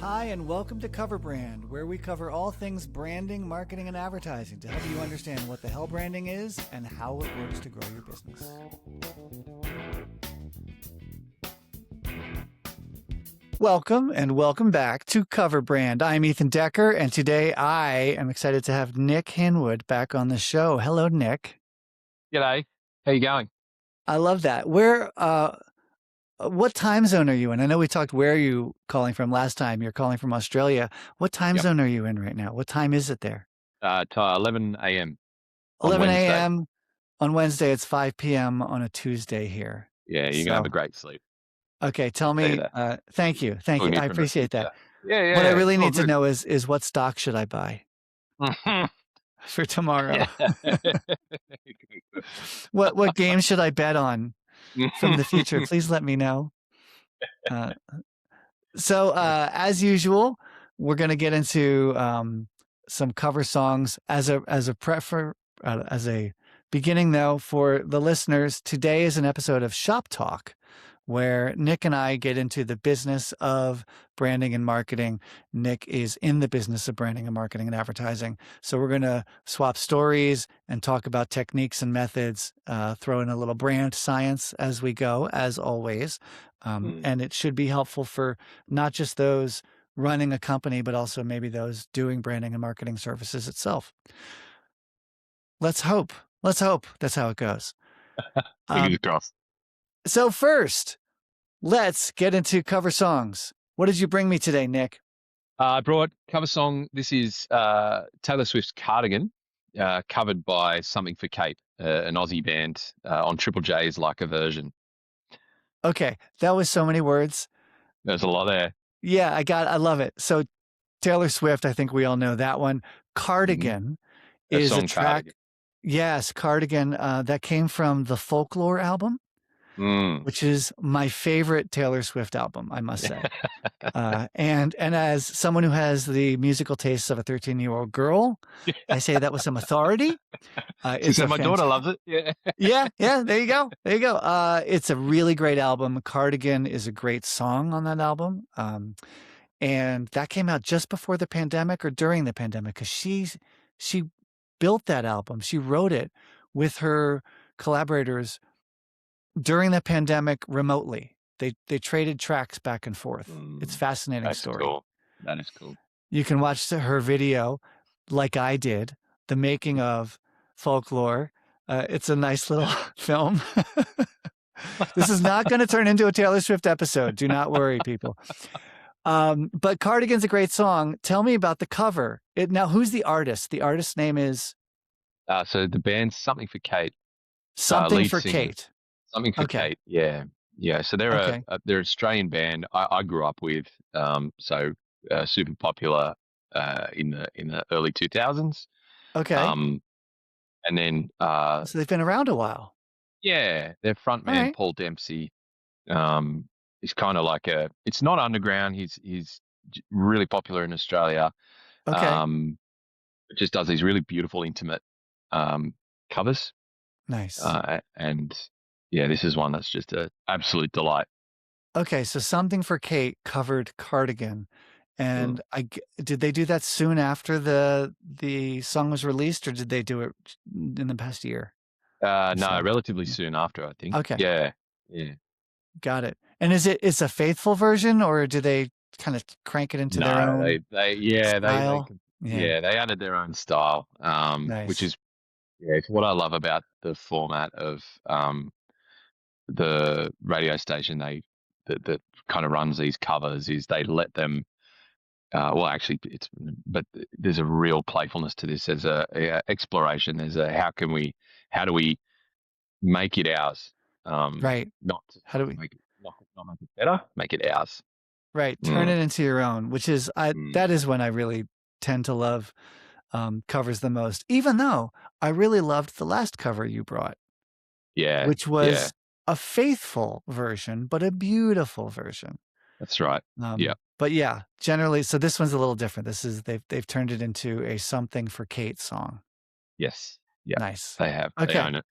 Hi, and welcome to Cover Brand, where we cover all things branding, marketing, and advertising to help you understand what the hell branding is and how it works to grow your business. Welcome and welcome back to Cover Brand. I'm Ethan Decker, and today I am excited to have Nic Hinwood back on the show. Hello, Nic. G'day. How you going? I love that. What time zone are you in? I know we talked where you calling from last time. You're calling from Australia. What time Yep. zone are you in right now? What time is it there? 11 a.m. on 11 Wednesday. a.m. on Wednesday. It's 5 p.m. on a Tuesday here. Yeah, you're gonna have a great sleep. Okay, tell Tell you me. that. Thank you. Talking to you I from the appreciate that. future. Yeah, What I yeah. really Oh, need to good. know is what stock should I buy for tomorrow? What game should I bet on from the future? Please let me know. So as usual, we're going to get into some cover songs as a beginning, though, for the listeners. Today is an episode of Shop Talk, where Nic and I get into the business of branding and marketing. Nic is in the business of branding and marketing and advertising. So we're going to swap stories and talk about techniques and methods, throw in a little brand science as we go, as always. And it should be helpful for not just those running a company, but also maybe those doing branding and marketing services itself. Let's hope that's how it goes. Fingers crossed. So first, let's get into cover songs. What did you bring me today, Nic? I brought cover song. This is Taylor Swift's Cardigan, covered by Something for Kate, an Aussie band on Triple J's Like a Version. Okay, that was so many words. There's a lot there. Yeah, I love it. So Taylor Swift, I think we all know that one. Cardigan is a track. Cardigan. Yes, Cardigan. That came from the Folklore album, which is my favorite Taylor Swift album, I must say. And as someone who has the musical tastes of a 13-year-old girl, I say that with some authority. She said my daughter loves it. Yeah. Yeah. There you go. It's a really great album. Cardigan is a great song on that album. And that came out just before the pandemic or during the pandemic, because she built that album. She wrote it with her collaborators during the pandemic remotely. They traded tracks back and forth. It's a fascinating story. Cool. That is cool. You can watch her video, like I did, the making of Folklore. It's a nice little film. This is not going to turn into a Taylor Swift episode. Do not worry, people. But Cardigan's a great song. Tell me about the cover. Now, who's the artist? The artist's name is? So the band's Something for Kate. Something for Kate. Something for Kate. Yeah. Yeah. So they're they're an Australian band I grew up with. Super popular in the early 2000s. Okay. And then so they've been around a while. Yeah, their frontman Paul Dempsey is kind of like it's not underground. He's really popular in Australia. Okay. Just does these really beautiful, intimate covers. Nice. And yeah, this is one that's just an absolute delight. Okay, so Something for Kate covered Cardigan. And did they do that soon after the song was released, or did they do it in the past year? No, relatively soon after, I think. Okay. Yeah. Got it. And it's a faithful version, or do they kind of crank it into their own style? They added their own style, Nice. which is it's what I love about the format of the radio station that kind of runs these covers is they let them. But there's a real playfulness to this. There's a exploration. There's how do we make it ours? Right. How do we make it not make it better? Make it ours. Right. Turn it into your own, which is that is when I really tend to love covers the most. Even though I really loved the last cover you brought. Yeah. Which was a faithful version, but a beautiful version. That's right. Yeah. But yeah, generally, so this one's a little different. This is they've turned it into a Something for Kate song. Yes. Yeah. Nice. They have. Okay. They own it.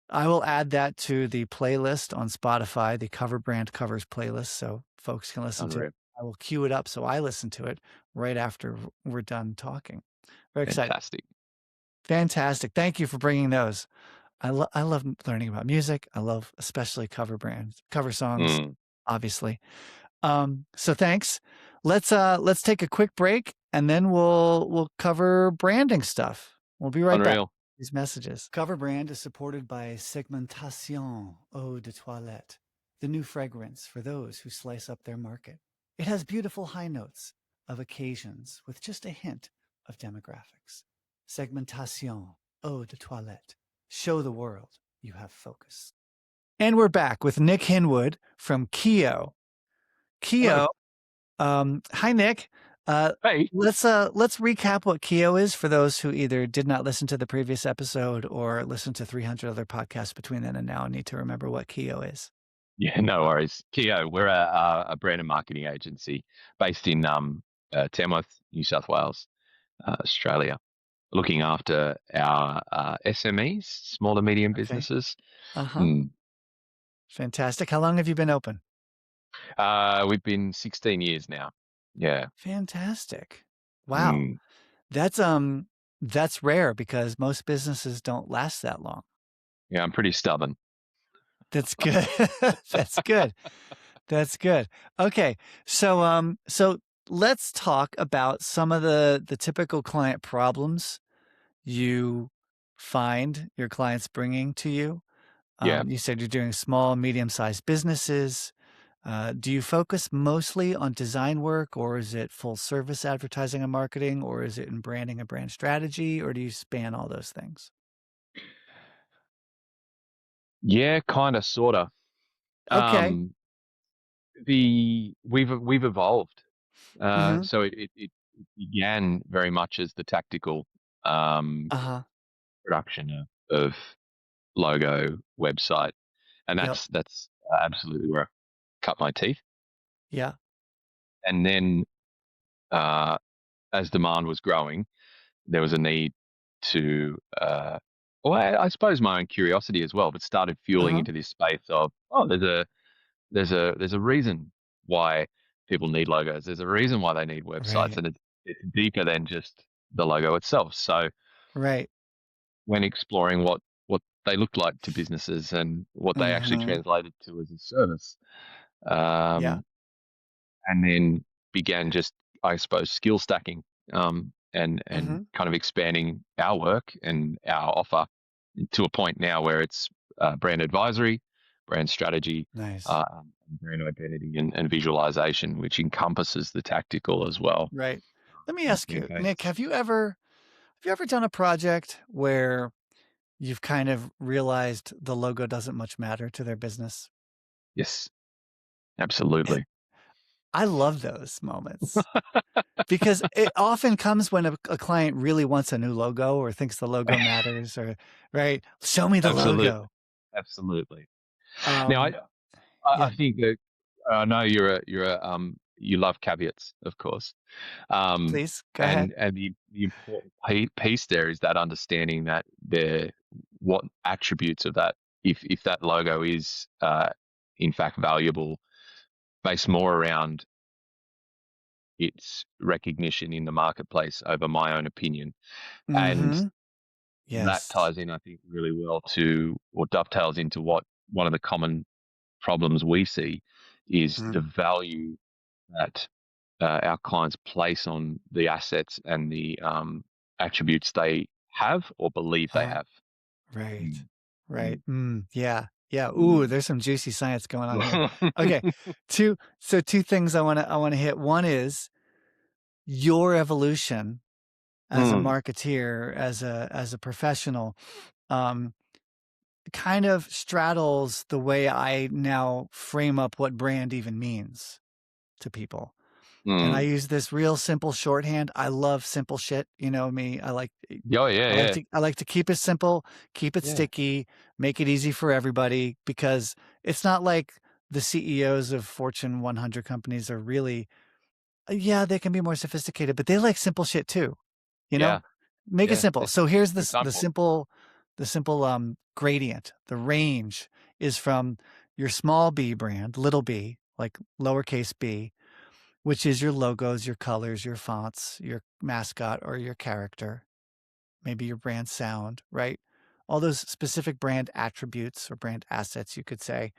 I will add that to the playlist on Spotify, the Cover Brand Covers playlist, so folks can listen to I will queue it up so I listen to it right after we're done talking. Very excited. Fantastic. Fantastic. Thank you for bringing those. I love learning about music. I love especially cover brands, cover songs, Mm, obviously. So thanks. Let's take a quick break and then we'll cover branding stuff. We'll be right back. unreal. These messages. Cover brand is supported by Segmentation Eau de Toilette, the new fragrance for those who slice up their market. It has beautiful high notes of occasions with just a hint of demographics. Segmentation Eau de Toilette. Show the world you have focus. And we're back with Nic Hinwood from Keo. Hello. Keo, hi Nick. Hey. Let's recap what Keo is for those who either did not listen to the previous episode or listened to 300 other podcasts between then and now and need to remember what Keo is. Yeah, no worries. Keo, we're a brand and marketing agency based in Tamworth, New South Wales, Australia, looking after our SMEs, small to medium Okay. businesses. Uh-huh. Mm. Fantastic. How long have you been open? We've been 16 years now. Yeah. Fantastic. Wow. Mm. That's rare because most businesses don't last that long. Yeah, I'm pretty stubborn. That's good. That's good. That's good. Okay. So let's talk about some of the typical client problems you find your clients bringing to you. Yeah. You said you're doing small, medium-sized businesses. Do you focus mostly on design work, or is it full service advertising and marketing, or is it in branding and brand strategy, or do you span all those things? Yeah, kind of, sort of. Okay. Um, we've evolved. Mm-hmm. So it began very much as the tactical um, Uh-huh. production of logo, website, and Yep. that's absolutely where I cut my teeth. Yeah. And then, uh, as demand was growing, there was a need to, well, I suppose my own curiosity as well, but started fueling Uh-huh. into this space of, oh, there's a reason why people need logos. There's a reason why they need websites, Right. and it's deeper than just the logo itself. So Right. when exploring what they looked like to businesses and what they actually Mm-hmm. translated to as a service, Yeah. um, and then began just, I suppose, skill stacking, and Mm-hmm. kind of expanding our work and our offer to a point now where it's brand advisory, brand strategy, Nice. uh, brand identity, and visualization, which encompasses the tactical as well. Right. Let me On ask you, Nick, campaigns. have you ever done a project where you've kind of realized the logo doesn't much matter to their business? Yes, absolutely. I love those moments because it often comes when a client really wants a new logo or thinks the logo matters or, right? Show me the Absolutely, logo. absolutely. Now, Um, I yeah, think that I know you love caveats, of course. Um, please go ahead. and the important piece there is that understanding that what attributes of that, if that logo is in fact valuable, based more around its recognition in the marketplace over my own opinion. And Mm-hmm. that Yes. ties in, I think, really well to, or dovetails into, what one of the common problems we see is the Mm. value that our clients place on the assets and the attributes they have or believe they Uh-huh. have. Right. Mm. Right. Yeah. Yeah. Ooh, Mm. there's some juicy science going on here. Okay. Mm. Two things I want to hit. One is your evolution as a Mm. marketeer, as a professional, um, kind of straddles the way I now frame up what brand even means to people. And I Mm. use this real simple shorthand. I love simple shit. You know me. Oh yeah, yeah, I like to keep it simple, keep it yeah, sticky, make it easy for everybody because it's not like the CEOs of Fortune 100 companies are really, yeah, they can be more sophisticated, but they like simple shit too, you know? yeah, Make it yeah. simple. So here's Good time for. the simple gradient. The range is from your small b brand, little b, like lowercase b, which is your logos, your colors, your fonts, your mascot or your character, maybe your brand sound, right? All those specific brand attributes or brand assets, you could say.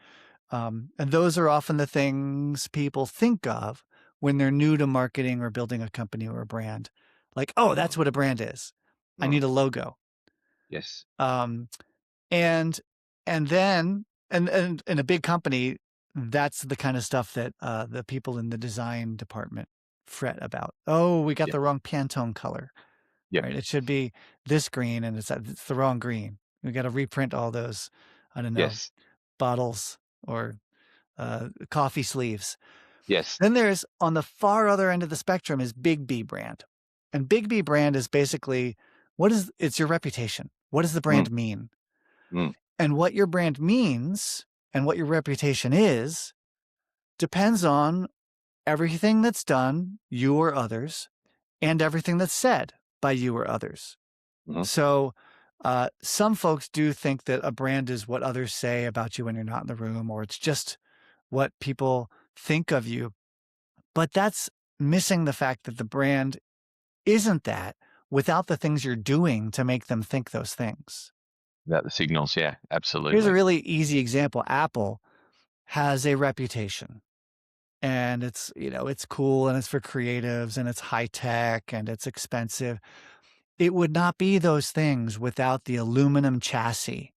And those are often the things people think of when they're new to marketing or building a company or a brand. Like, oh, that's Mm, what a brand is. I mm. need a logo. Yes. Um, and and then and in a big company, that's the kind of stuff that the people in the design department fret about. Oh, we got Yep. the wrong Pantone color, Yep. right? It should be this green, and it's the wrong green. We got to reprint all those. I don't know, Yes. bottles or coffee sleeves. Yes. Then there's on the far other end of the spectrum is Big B brand. And Big B brand is basically it's your reputation. What does the Mm, brand mean? mm, And what your brand means and what your reputation is depends on everything that's done, you or others, and everything that's said by you or others. mm, So some folks do think that a brand is what others say about you when you're not in the room, or it's just what people think of you. But that's missing the fact that the brand isn't that without the things you're doing to make them think those things. about the signals. Yeah, Here's a absolutely. really easy example. Apple has a reputation and it's cool and it's for creatives and it's high tech and it's expensive. It would not be those things without the aluminum chassis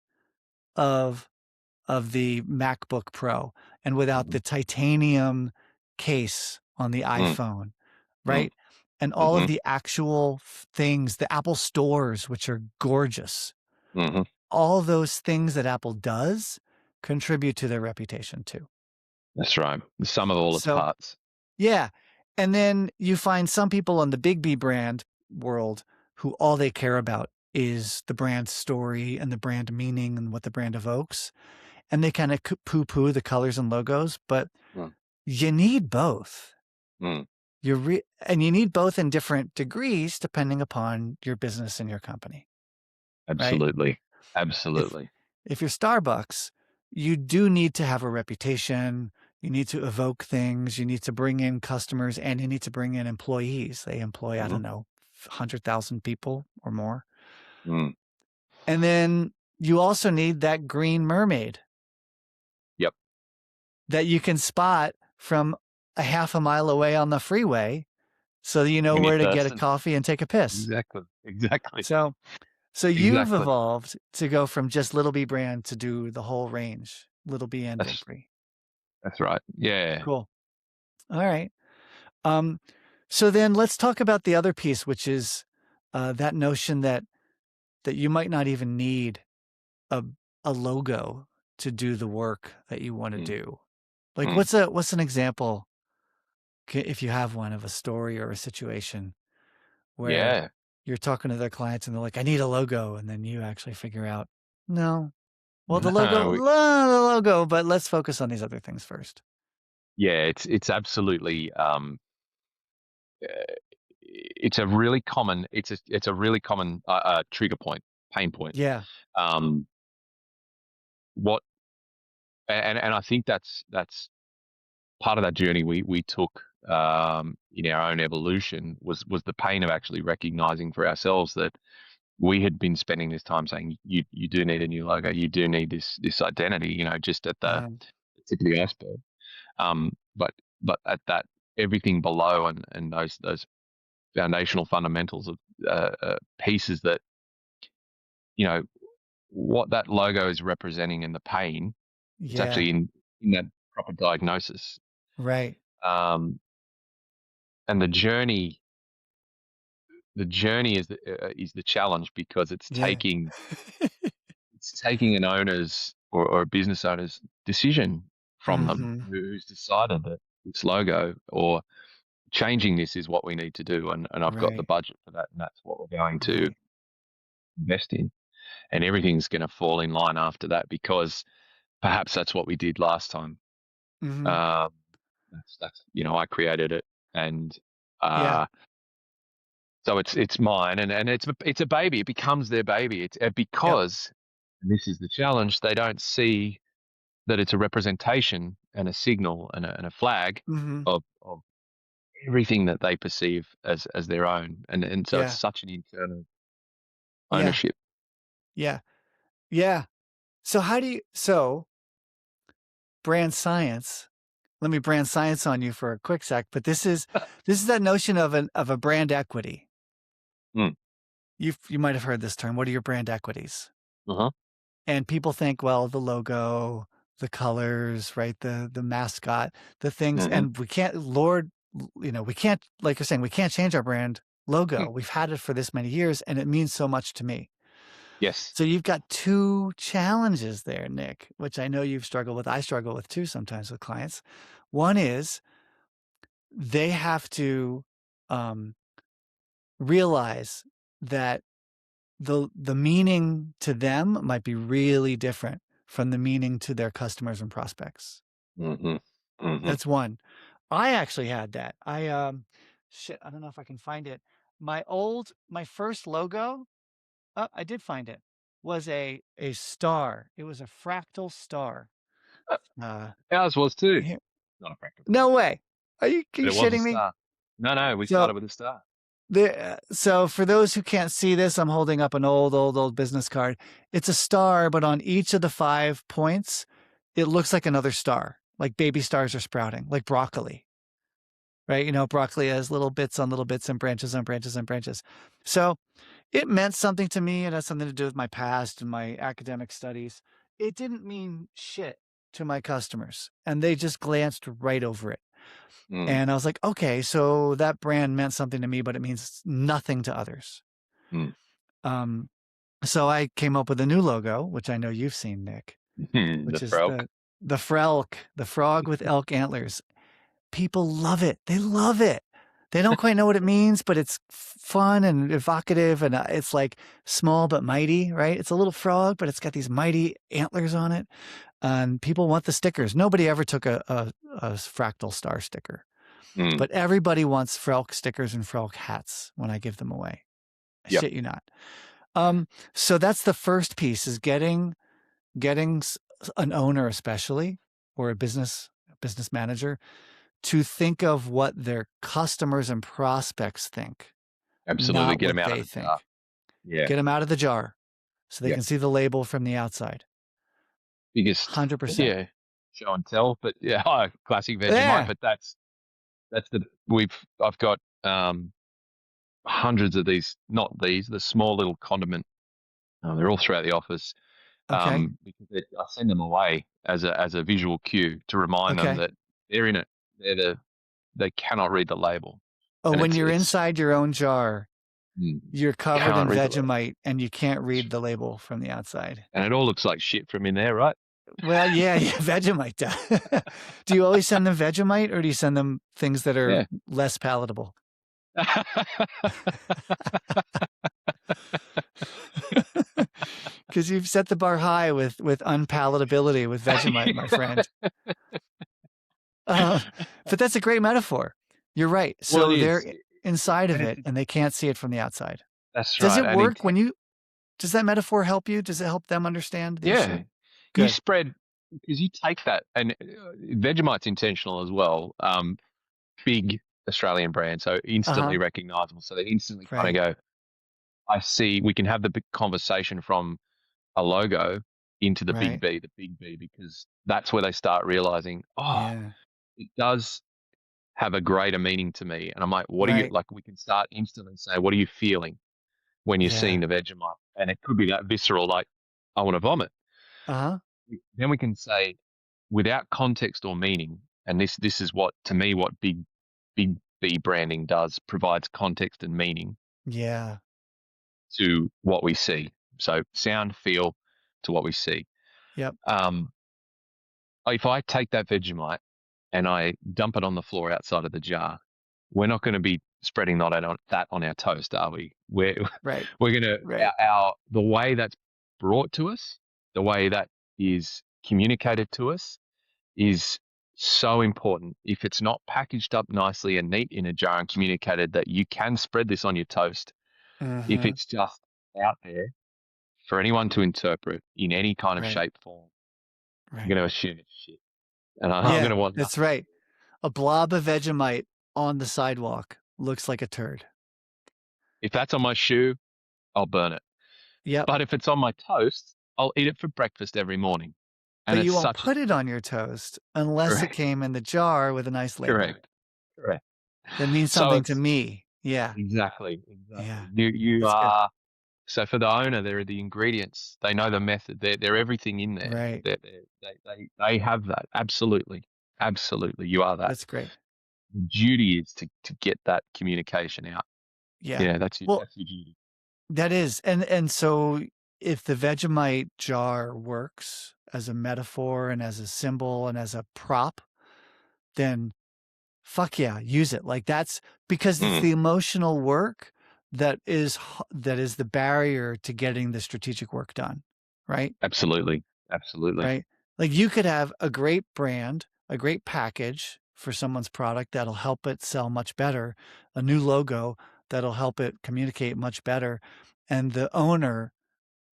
of the MacBook Pro and without Mm, the titanium case on the mm, iPhone, mm, right? And all of mhm, the actual things, the Apple stores, which are gorgeous, mhm. all those things that Apple does contribute to their reputation too. That's right. The sum of all its So, parts. yeah. And then you find some people in the Big B brand world who all they care about is the brand story and the brand meaning and what the brand evokes. And they kind of poo poo the colors and logos, but Mm, you need both. mm. And you need both in different degrees depending upon your business and your company, right? Absolutely. If Absolutely. if you're Starbucks, you do need to have a reputation. You need to evoke things. You need to bring in customers and you need to bring in employees. They employ, I Mhm, don't know, 100,000 people or more. mm. And then you also need that green mermaid Yep. that you can spot from a half a mile away on the freeway so that you know Any where to get a person. coffee and take a piss. Exactly. Exactly. So you've Exactly. evolved to go from just Little B brand to do the whole range, Little B and Big That's B. that's right. Yeah. Cool. All right. Um, so then let's talk about the other piece, which is that notion that you might not even need a logo to do the work that you want to Mm, do. Like mm. what's an example, if you have one, of a story or a situation where Yeah. you're talking to their clients and they're like, I need a logo. And then you actually figure out, no, well, No, the logo, but let's focus on these other things first. yeah, it's absolutely uh, it's a really common trigger point, pain point. Yeah. Um, what and I think that's part of that journey we took in our own evolution was the pain of actually recognizing for ourselves that we had been spending this time saying you do need a new logo, you do need this identity, just at the Uh-huh. tip of the iceberg. But at that everything below and those foundational fundamentals of pieces that you know what that logo is representing and the pain. It's Yeah. actually in that proper diagnosis. Right. Um, and the journey is the challenge because Yeah. it's taking an owner's or a business owner's decision from them Hmm. who's decided that this logo or changing this is what we need to do, and I've got the Right. budget for that, and that's what we're going to Right. invest in, and everything's going to fall in line after that because perhaps that's what we did last time. Hmm. Um, that's I created it, and Yeah. uh, so it's mine, and it's a baby. It becomes their baby. It's Yep. because and this is the challenge. They don't see that it's a representation and a signal and a flag Hmm. of everything that they perceive as their own, and so it's Yeah. such an internal Yeah. ownership. Yeah. Yeah. So brand science, let me brand science on you for a quick sec, but this is that notion of a brand equity. Mm. You might have heard this term. What are your brand equities? Uh-huh. And people think, well, the logo, the colors, right? The mascot, the things, Mm-hmm. and we can't, Lord, we can't, like you're saying, we can't change our brand logo. Mm. We've had it for this many years, and it means so much to me. Yes. So you've got two challenges there, Nic, which I know you've struggled with. I struggle with too sometimes with clients. One is they have to realize that the meaning to them might be really different from the meaning to their customers and prospects. Mm-hmm. Mm-hmm. That's one. I actually had that. I don't know if I can find it. My first logo, oh, I did find it, was a star. It was a fractal star. Uh, Ours was too. here, Not a practical no star, way. Are but you it was a shitting me? star. No, we So started with a star. so for those who can't see this, I'm holding up an old business card. It's a star, but on each of the 5 points, it looks like another star, like baby stars are sprouting, like broccoli, right? Broccoli has little bits on little bits and branches on branches and branches. So it meant something to me. It has something to do with my past and my academic studies. It didn't mean shit to my customers, and they just glanced right over it. Mm. And I was like, okay, so that brand meant something to me, but it means nothing to others. Mm. Um, so I came up with a new logo, which I know you've seen, Nic, The which is frog. the frelk, the frog with elk antlers. People love it. They love it. They don't quite know what it means, but it's fun and evocative, and it's like small but mighty, right? It's a little frog, but it's got these mighty antlers on it, and people want the stickers. Nobody ever took a fractal star sticker, Mm. but everybody wants frelk stickers and frelk hats when I give them away. I Yep. shit you not. So that's the first piece, is getting an owner, especially, or a business manager, to think of what their customers and prospects think, Absolutely. not Get what them out of they the jar. think. Yeah. Get them out of the jar so they Yep. can see the label from the outside. Biggest, 100%. yeah, show and tell. But yeah, classic Vegemite. Yeah. But that's I've got hundreds of these, not these, the small little condiment. They're all throughout the office. Okay. Because I send them away as a visual cue to remind them Okay. that they're in it. They cannot read the label, Oh, and when it's you're it's inside your own jar, mm, you're covered can't in read the label, Vegemite and you can't read the label from the outside. and it all looks like shit from in there, right? Well, yeah, Vegemite does. Do you always send them Vegemite, or do you send them things that are Yeah. less palatable? Because you've set the bar high with unpalatability with Vegemite, my friend. But that's a great metaphor. You're right. Well, So it they're is, inside of and it, and they can't see it from the outside. that's Does right. it And work intent, does that metaphor help you? Does it help them understand the yeah, issue? you Good. spread because you take that, and Vegemite's intentional as well. Big Australian brand, so instantly Uh-huh. recognizable. So they instantly kind of Right. go, I see. We can have the big conversation from a logo into Right. the big B, because that's where they start realizing, oh, Yeah. it does have a greater meaning to me. And I'm like, what are you Right. like? We can start instantly say, what are you feeling when you're seeing Yeah. the Vegemite? And it could be that visceral, like, I want to vomit. Uh-huh. Then we can say, without context or meaning, and this is what, to me, what big B branding does, provides context and meaning Yeah. to what we see. So sound, feel to what we see. Yep. Um, if I take that Vegemite and I dump it on the floor outside of the jar, we're not going to be spreading that on our toast, are we? We're Right. we're going to Right. our the way that's brought to us, the way that is communicated to us, is so important. If it's not packaged up nicely and neat in a jar and communicated that you can spread this on your toast, if Mm-hmm. it's just out there for anyone to interpret in any kind of Right. shape, form, I'm Right. going to assume it's shit, and I'm going Yeah, to want that's nothing to right. do. A blob of Vegemite on the sidewalk looks like a turd. If that's on my shoe, I'll burn it. Yep. But if it's on my toast, I'll eat it for breakfast every morning. And But it's you won't such a put it difference. on your toast unless it Correct. came in the jar with a nice label. Correct. Correct. That means So something to it's me. Yeah. exactly, Yeah. exactly. You That's good. are so for the owner, they're the ingredients. They know the method. They're everything in there. Right. They have that. Absolutely. Absolutely. You are that. That's great. The duty is to get that communication out. Yeah. Yeah, Well, that's your duty. that is. And so if the Vegemite jar works as a metaphor and as a symbol and as a prop, then fuck yeah, use it. Like that's because it's Mm, the emotional work that is the barrier to getting the strategic work done, right? absolutely. Absolutely. Right? Like you could have a great brand, a great package for someone's product that'll help it sell much better, a new logo that'll help it communicate much better, and the owner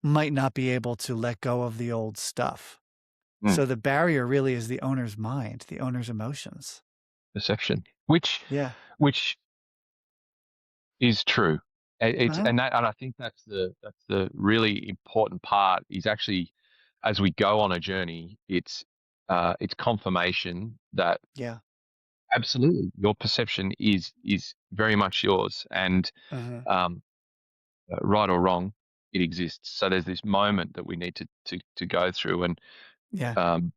might not be able to let go of the old stuff. Mm, So the barrier really is the owner's mind, the owner's emotions. perception. Which Yeah. which is true. It's Uh-huh. and I think that's the really important part is actually as we go on a journey, it's confirmation that Yeah. absolutely your perception is very much yours and Uh-huh. um, right or wrong, it exists. So there's this moment that we need to go through and Yeah. um,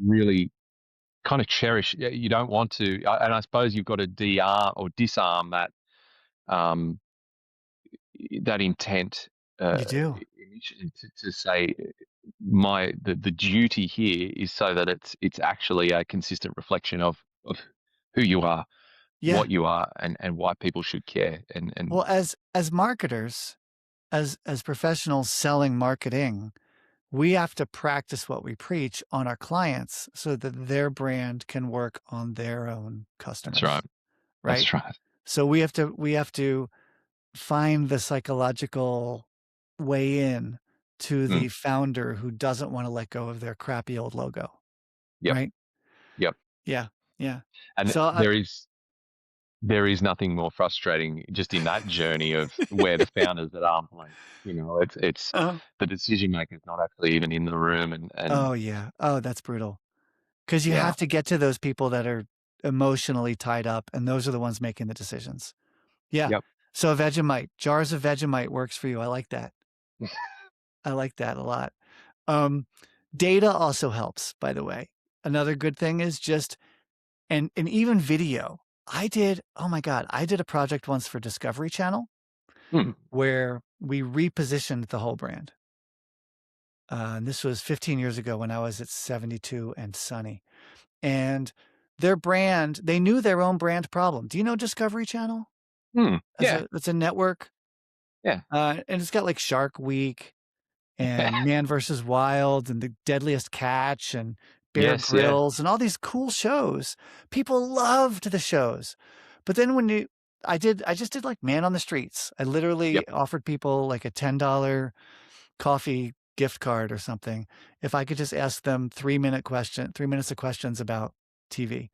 really kind of cherish. You don't want to, and I suppose you've got to de-arm or disarm that um, that intent You do. initially to say the duty here is so that it's actually a consistent reflection of who you are, Yeah. what you are, and why people should care. And Well, as marketers, as professionals selling marketing, we have to practice what we preach on our clients so that their brand can work on their own that's right. customers, right? That's right. So we have to find the psychological way in to Mm, the founder who doesn't want to let go of their crappy old logo, yep. right? Yep. Yeah. Yeah. And So there is nothing more frustrating just in that journey of where the founders at arm's length. It's uh, the decision maker's not actually even in the room, and oh yeah. Oh, that's brutal. 'Cause you yeah, have to get to those people that are emotionally tied up, and those are the ones making the decisions. Yeah. yep. So Vegemite, jars of Vegemite works for you. I like that. I like that a lot. Um, Data also helps, by the way. Another good thing is just and even video. Oh my God, I did a project once for Discovery Channel Mm, where we repositioned the whole brand. And this was 15 years ago when I was at 72 and Sunny. And their brand, they knew their own brand problem. Do you know Discovery Channel? yeah, It's a network, yeah, and it's got like Shark Week yeah. and Man versus Wild and The Deadliest Catch and Bear Yes, yeah, Grylls and all these cool shows. People loved the shows. But then I just did like Man on the Streets. I yep. literally offered people like a $10 coffee gift card or something if I could just ask them 3 minutes of questions about TV.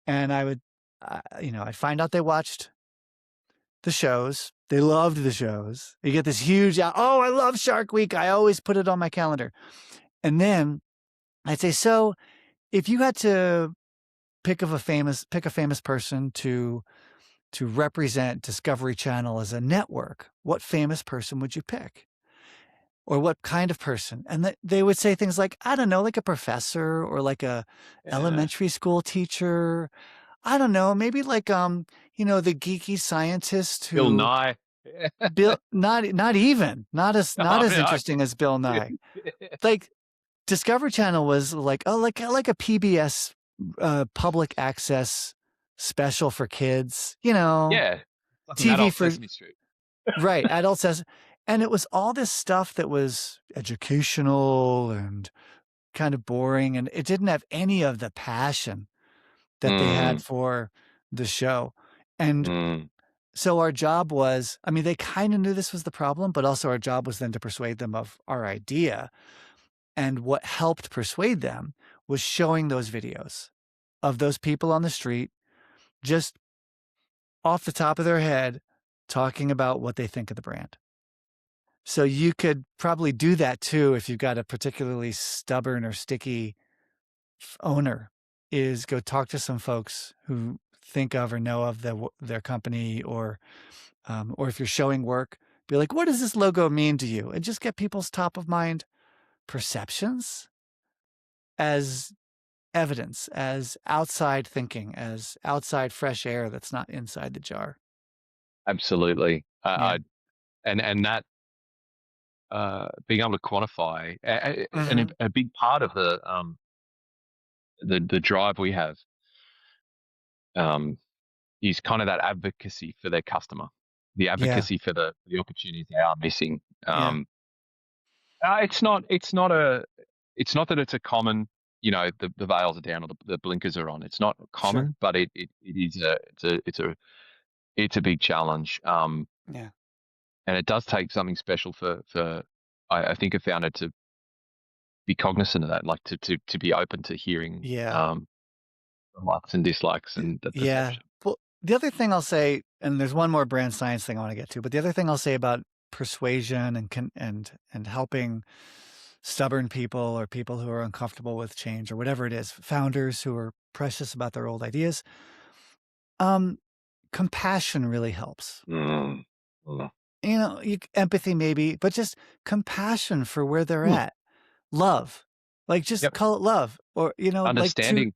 And I would, I'd find out they watched the shows. They loved the shows. You get this huge, oh, I love Shark Week. I always put it on my calendar. And then I'd say, so if you had to pick a famous person to represent Discovery Channel as a network, what famous person would you pick? Or what kind of person? And they would say things like, I don't know, like a professor or like a Yeah. elementary school teacher. I don't know, maybe like the geeky scientist Bill who Nye. Yeah. Bill not even, not I as mean, interesting as Bill Nye. Like Discovery Channel was like, oh, like a PBS public access special for kids, yeah, like an TV adult for Sesame Street. right, adults says and it was all this stuff that was educational and kind of boring and it didn't have any of the passion that they had Mm, for the show. And mm, so our job was, I mean, they kind of knew this was the problem, but also our job was then to persuade them of our idea. And what helped persuade them was showing those videos of those people on the street just off the top of their head talking about what they think of the brand. So you could probably do that too if you've got a particularly stubborn or sticky owner, is go talk to some folks who think of or know of their company, or if you're showing work, be like, what does this logo mean to you? And just get people's top of mind perceptions as evidence, as outside thinking, as outside fresh air that's not inside the jar. Absolutely. Yeah. And that being able to quantify, and Hmm. a big part of the drive we have um, is kind of that advocacy for their customer, the Yeah. advocacy for the opportunities they are missing. Yeah. It's not that it's a common, the veils are down or the blinkers are on. It's not Sure. common, but it is it's a big challenge. Yeah. And it does take something special for I think a founder to be cognizant of that, like to be open to hearing Yeah. the likes and dislikes and the Yeah. perception. Well, the other thing I'll say, and there's one more brand science thing I want to get to, but the other thing I'll say about persuasion and helping stubborn people or people who are uncomfortable with change or whatever it is, founders who are precious about their old ideas, um, compassion really helps. Mm, mm, Empathy maybe, but just compassion for where they're mm. at. Love, like just Yep. call it love, or like to Understanding.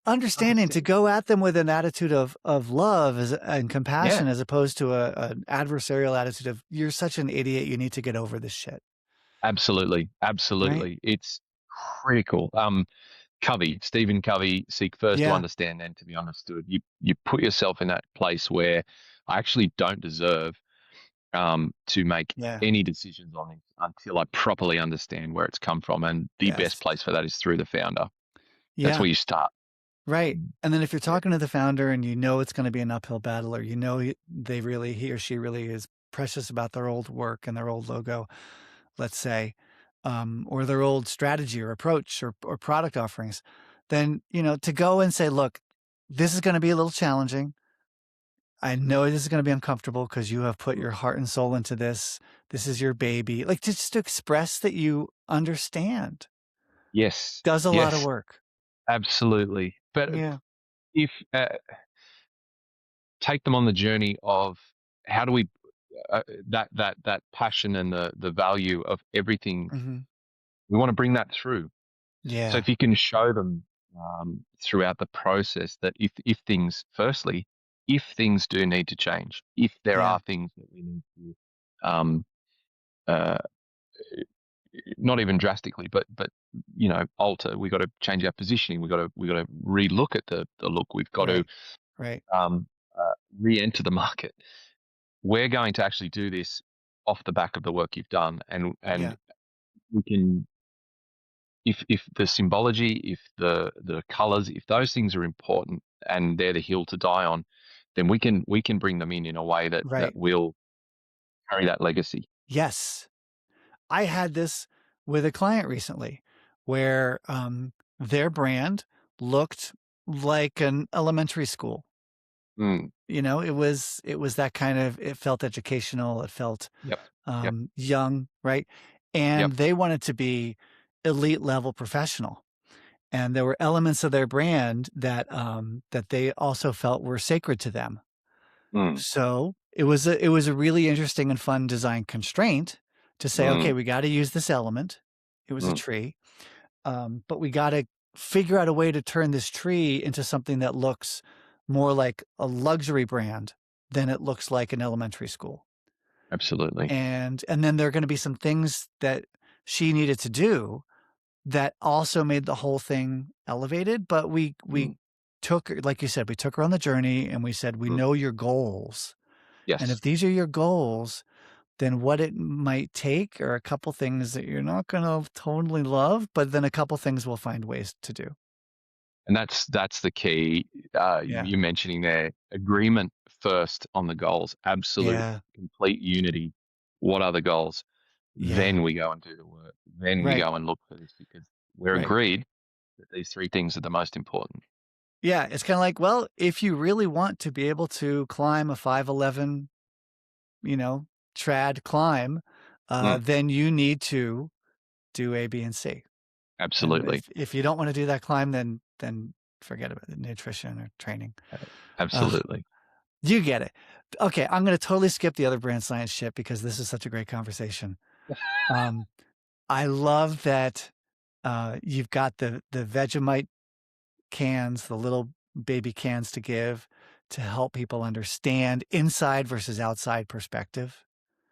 understanding, to Understanding. go at them with an attitude of love and Yeah. compassion, as opposed to an adversarial attitude of "you're such an idiot, you need to get over this shit." Absolutely. Right? Absolutely. It's critical. Stephen Covey, seek first to Yeah, understand, then to be understood. You put yourself in that place where I actually don't deserve to make yeah, any decisions on it until I properly understand where it's come from. And the best yes, place for that is through the founder. That's yeah, where you start. right. Mm. And then if you're Yeah. talking to the founder and it's going to be an uphill battle, or he or she really is precious about their old work and their old logo, let's say, or their old strategy or approach or product offerings, then to go and say, look, this is going to be a little challenging. I know this is going to be uncomfortable because you have put Mm. your heart and soul into this. This is your baby. Like, just to express that you understand Yes. does a lot of Yes. work. Absolutely. But Yeah. if take them on the journey of how do we that passion and the value of everything, Hmm. we want to bring that through. So Yeah. if you can show them throughout the process that if things, firstly, if things do need to change, if there Yeah. are things that we need to uh, not even drastically, but alter. We got to change our positioning. We got to relook at the look. We've got to Right. Right. um, re-enter the market. We're going to actually do this off the back of the work you've done, and Yeah. we can, if the symbology, if the colors, if those things are important and they're the hill to die on, then we can bring them in a way that Right. will carry that legacy. Yes. I had this with a client recently where their brand looked like an elementary school. Mm, It was that kind of, it felt educational, it felt yep. Yep. young, right? Yep. And they wanted to be elite level professional. And there were elements of their brand that they also felt were sacred to them. Mm, So it was a really interesting and fun design constraint to say, okay, mm, we got to use this element. It was a mm. tree, but we got to figure out a way to turn this tree into something that looks more like a luxury brand than it looks like an elementary school. Absolutely. And then there are going to be some things that she needed to do that also made the whole thing elevated. But we Mm, took her, like you said, we took her on the journey and we said, we mm. know your goals. And if Yes. these are your goals, then what it might take are a couple things that you're not going to totally love, but then a couple things we'll find ways to do. And that's the key. Yeah. You're mentioning there agreement first on the goals, absolute Yeah. complete unity. What are the goals? Yeah. Then we go and do the work. Then we Right. go and look for this because we're Right. agreed that these three things are the most important. Yeah, it's kind of like, well, if you really want to be able to climb a 5'11", you know, trad climb, Mm, then you need to do A, B, and C. And absolutely. if you don't want to do that climb, then forget about it, nutrition or training. Uh, Uh, Absolutely. you get it. Okay, I'm going to totally skip the other brand science shit because this is such a great conversation. Um, I love that you've got the Vegemite cans, the little baby cans to give to help people understand inside versus outside perspective,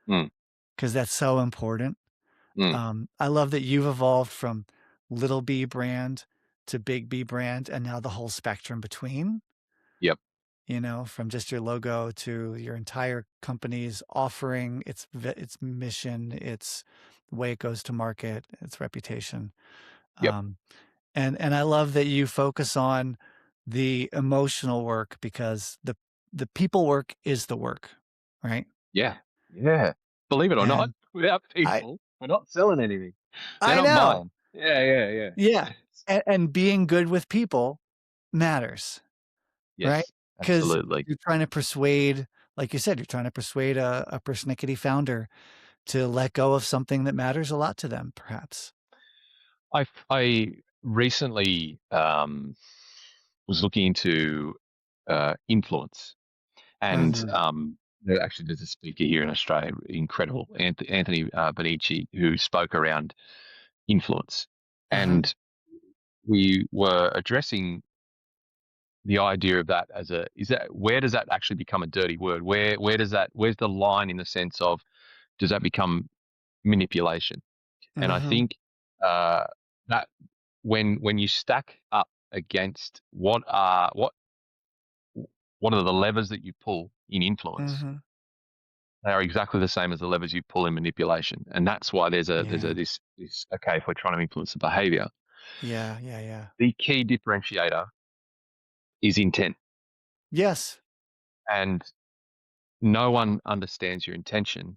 Mm, because that's so important. mm, I love that you've evolved from little B brand to big B brand and now the whole spectrum between, yep, from just your logo to your entire company's offering, its mission, its way it goes to market, its reputation. yep, Um, and I love that you focus on the emotional work because the people work is the work, right? yeah, yeah. Believe it or not, And without I people, we're not selling anything. They're I not know. buying. Yeah, yeah, yeah. Yeah. And being good with people matters, right? Yes, Because absolutely. you're trying to persuade, like you said, you're trying to persuade a persnickety founder to let go of something that matters a lot to them, perhaps. I recently was looking into influence, and Mhm. actually there's a speaker here in Australia, incredible, Anthony Bonici, who spoke around influence, Uh-huh. and we were addressing the idea of that as a is that where does that actually become a dirty word? Where's the line in the sense of does that become manipulation? And I Mhm. think uh, that when you stack up against what are the levers that you pull in influence, Mhm. they are exactly the same as the levers you pull in manipulation, and that's why there's a Yeah. this okay, if we're trying to influence the behavior, Yeah, yeah, yeah. the key differentiator is intent, Yes. and no one understands your intention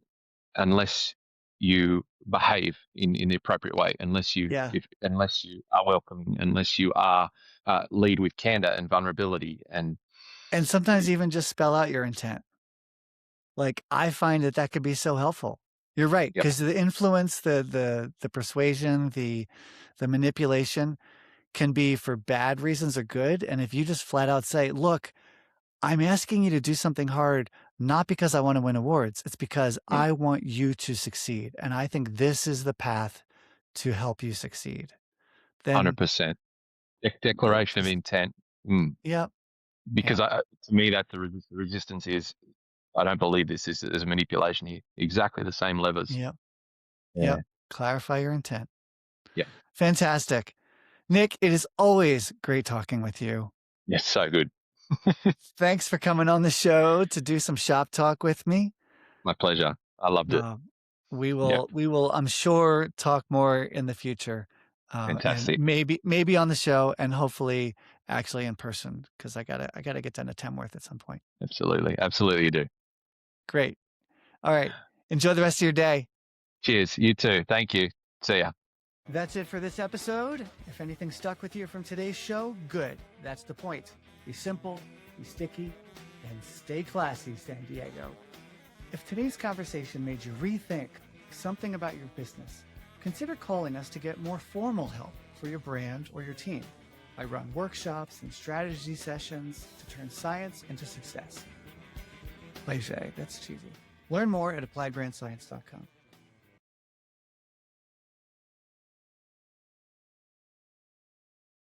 unless you behave in the appropriate way, Yeah. unless you are welcoming, unless you are lead with candor and vulnerability, and And sometimes even just spell out your intent. Like, I find that that could be so helpful. You're right, yep, because the influence, the persuasion, the manipulation can be for bad reasons or good. And if you just flat out say, "Look, I'm asking you to do something hard, not because I want to win awards. It's because I want you to succeed, and I think this is the path to help you succeed." Then 100% that declaration of just intent. yep, Because yep, to me, that's the resistance is. I don't believe this is there's manipulation here. Exactly the same levers. yep, Yeah. yep. Clarify your intent. Yeah. Fantastic. Nic, it is always great talking with you. Yes. So good. Thanks for coming on the show to do some shop talk with me. My pleasure. I loved it. Um, we Yep. will, we will, I'm sure, talk more in the future, and Fantastic. maybe on the show, and hopefully actually in person because I gotta get down to Tamworth at some point. Absolutely. Absolutely. You do. Great. All right. Enjoy the rest of your day. Cheers. You too. Thank you. See ya. That's it for this episode. If anything stuck with you from today's show, good. That's the point. Be simple, be sticky, and stay classy, San Diego. If today's conversation made you rethink something about your business, consider calling us to get more formal help for your brand or your team. I run workshops and strategy sessions to turn science into success. Cliche, that's cheesy. Learn more at appliedbrandscience.com.